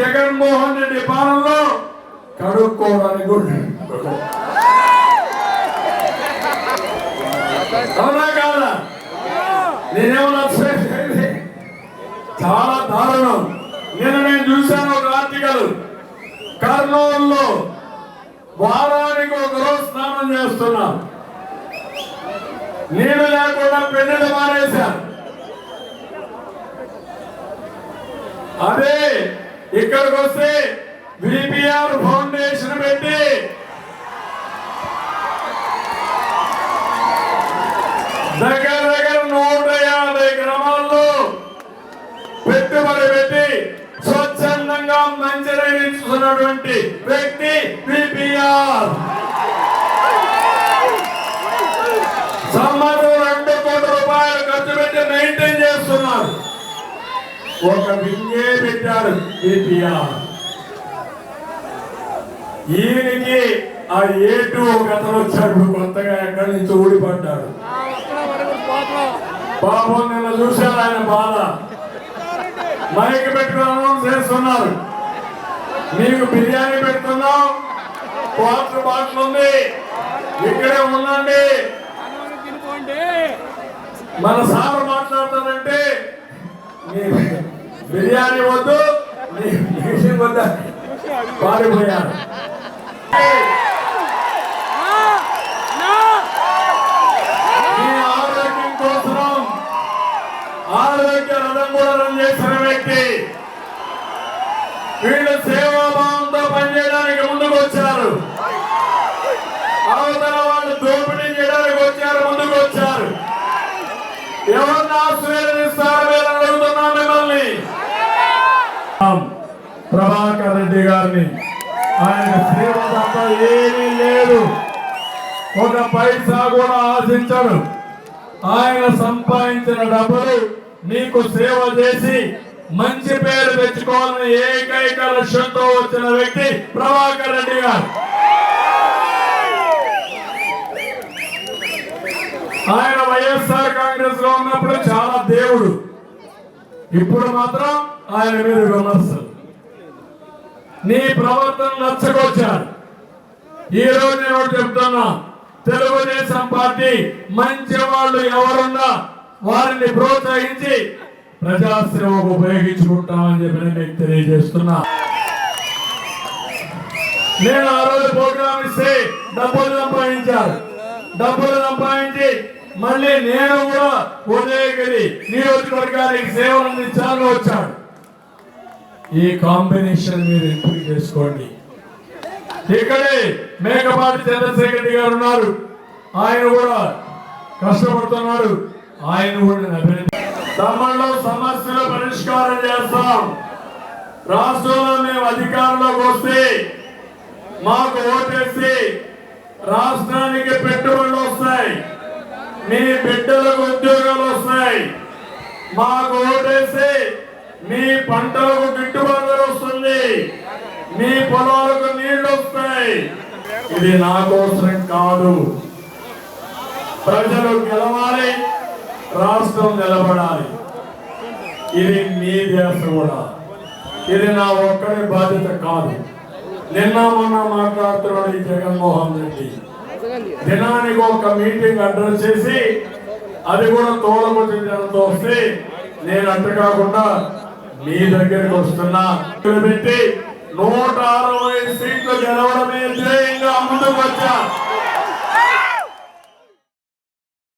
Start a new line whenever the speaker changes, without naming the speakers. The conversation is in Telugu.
జగన్మోహన్ రెడ్డి పాలనలో కడుక్కోవడానికి అవునా కాదా? నేనేమన్నా చాలా దారుణం. నేను చూశాను ఒక ఆర్టికల్, కర్నూలులో వారానికి ఒక రోజు స్నానం చేస్తున్నా, నీళ్లు లేకుండా పెళ్లిళ్ళు మానేశారు. అదే ఇక్కడికి వస్తే విపిఆర్ ఫౌండేషన్ పెట్టి దగ్గర 150 గ్రామాల్లో పెట్టుబడి పెట్టి స్వచ్ఛందంగా మంచినీరు ఇస్తున్నటువంటి వ్యక్తి విపిఆర్. సంవత్సరం 2 కోట్ల రూపాయలు ఖర్చు పెట్టి మెయింటైన్ చేస్తున్నారు. ఒక వింగే పెట్టారు విపిఆర్. ఈయనకి ఆ ఏటు కథలు వచ్చాడు, కొత్తగా ఎక్కడి నుంచి ఊడిపడ్డాడు. పాపం నిన్న చూశారు ఆయన బాధ. మైక్ పెట్టుకుని అనౌన్స్ చేస్తున్నారు, మీకు బిర్యానీ పెడుతున్నాం, వాటర్ బాటిల్ ఉంది, ఇక్కడే ఉండండి. మన సార్ మాట్లాడతానంటే బిర్యానీ వద్దు, వద్ద పారిపోయారు. ఆరోగ్యం కోసం ఆరోగ్య రథం కూడా రన్ చేసిన వ్యక్తి. వీళ్ళు సేవాభావంతో పనిచేయడానికి ముందుకు వచ్చారు. అవతల వాళ్ళు దోపిడీ చేయడానికి వచ్చారు, ముందుకు వచ్చారు. ఎవరిని ఆశీర్వదిస్తారు మీరు అడుగుతున్నా మిమ్మల్ని. ప్రభాకర్ రెడ్డి గారిని, ఆయన సేవ తప్ప ఏమీ లేదు, ఒక పైసా కూడా ఆశించడు. ఆయన సంపాదించిన డబ్బులు మీకు సేవ చేసి మంచి పేరు తెచ్చుకోవాలని ఏకైక లక్ష్యంతో వచ్చిన వ్యక్తి ప్రభాకర్ రెడ్డి గారు. ఆయన వైఎస్ఆర్ కాంగ్రెస్ లో ఉన్నప్పుడు చాలా దేవుడు, ఇప్పుడు మాత్రం ఆయన మీద విమర్శలు. నీ ప్రవర్తన నచ్చకొచ్చారు. ఈ రోజు నేను చెప్తున్నా, తెలుగుదేశం పార్టీ మంచి వాళ్ళు ఎవరున్నా వారిని ప్రోత్సహించి ప్రజాసేవకు ఉపయోగించుకుంటామని చెప్పి మీకు తెలియజేస్తున్నా. నేను ఆ రోజు ప్రోగ్రామ్ ఇస్తే డబ్బులు సంపాదించారు, డబ్బులు సంపాదించి మళ్ళీ నేను కూడా ఉదయగిరి నియోజకవర్గానికి సేవలు అందించాలని వచ్చాడు. ఈ కాంబినేషన్ మీరు ఎంపిక చేసుకోండి. ఇక్కడే మేకపాటి చంద్రశేఖర్ రెడ్డి గారు ఉన్నారు, ఆయన కూడా కష్టపడుతున్నాడు. ఆయన కూడా తమ్ముళ్ళు సమస్యలు పరిష్కారం చేస్తాం. రాష్ట్రంలో మేము అధికారంలోకి వస్తే మాకు ఓటేసి రాష్ట్రానికి పెట్టుబడులు వస్తాయి, మీ బిడ్డలకు ఉద్యోగాలు వస్తాయి. మాకు ఓటేసి మీ పంటలకు గిట్టుబాటు వస్తుంది, మీ పొలాలకు నీళ్లు వస్తాయి. ఇది నా కోసం కాదు, ప్రజలు గెలవాలి, రాష్ట్రం నిలబడాలి. ఇది మీ దేశం కూడా, ఇది నా ఒక్కడి బాధ్యత కాదు. నిన్న మొన్న మాట్లాడుతున్నాడు ఈ జగన్మోహన్ రెడ్డి, దినానికి ఒక మీటింగ్ అడ్రస్ చేసి అది కూడా తోడబుట్టితో వస్తే నేను అంట కాకుండా మీ దగ్గరికి వస్తున్నా. పెట్టి 160 సీట్లు గెలవడమే ధ్యేయంగా ముందుకు వచ్చా.